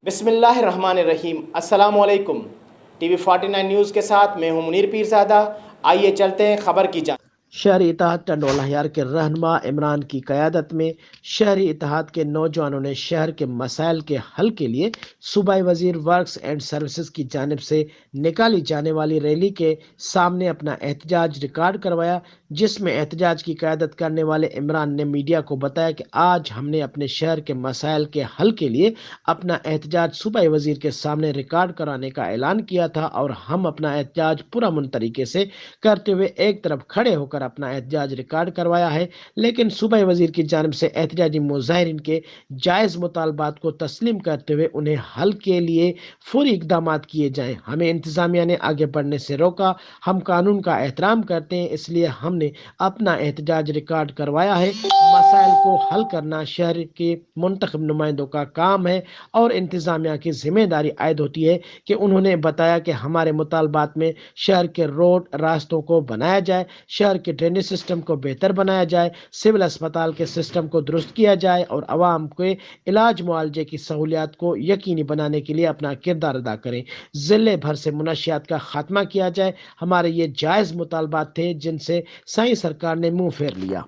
بسم اللہ الرحمن الرحیم۔ السلام علیکم۔ ٹی وی 49 نیوز کے ساتھ میں ہوں منیر پیرزادہ۔ آئیے چلتے ہیں خبر کی جانب۔ شہری اتحاد ٹنڈولا ہیار کے رہنما عمران کی قیادت میں شہری اتحاد کے نوجوانوں نے شہر کے مسائل کے حل کے لیے صوبائی وزیر ورکس اینڈ سروسز کی جانب سے نکالی جانے والی ریلی کے سامنے اپنا احتجاج ریکارڈ کروایا، جس میں احتجاج کی قیادت کرنے والے عمران نے میڈیا کو بتایا کہ آج ہم نے اپنے شہر کے مسائل کے حل کے لیے اپنا احتجاج صوبائی وزیر کے سامنے ریکارڈ کرانے کا اعلان کیا تھا، اور ہم اپنا احتجاج پرامن طریقے سے کرتے ہوئے ایک طرف کھڑے ہو کر اپنا احتجاج ریکارڈ کروایا ہے، لیکن صوبائی وزیر کی جانب سے احتجاجی مظاہرین کے جائز مطالبات کو تسلیم کرتے ہوئے انہیں حل کے لیے فوری اقدامات کیے جائیں۔ ہمیں انتظامیہ نے آگے بڑھنے سے روکا، ہم قانون کا احترام کرتے ہیں، اس لیے ہم نے اپنا احتجاج ریکارڈ کروایا ہے۔ مسائل کو حل کرنا شہر کے منتخب نمائندوں کا کام ہے اور انتظامیہ کی ذمہ داری عائد ہوتی ہے کہ انہوں نے بتایا کہ ہمارے مطالبات میں شہر کے روڈ راستوں کو بنایا جائے، شہر کے ڈرینیج سسٹم کو بہتر بنایا جائے، سول اسپتال کے سسٹم کو درست کیا جائے اور عوام کے علاج معالجے کی سہولیات کو یقینی بنانے کے لیے اپنا کردار ادا کریں، ضلع بھر سے منشیات کا خاتمہ کیا جائے۔ ہمارے یہ جائز مطالبات تھے جن سے سائیں سرکار نے منہ پھیر لیا۔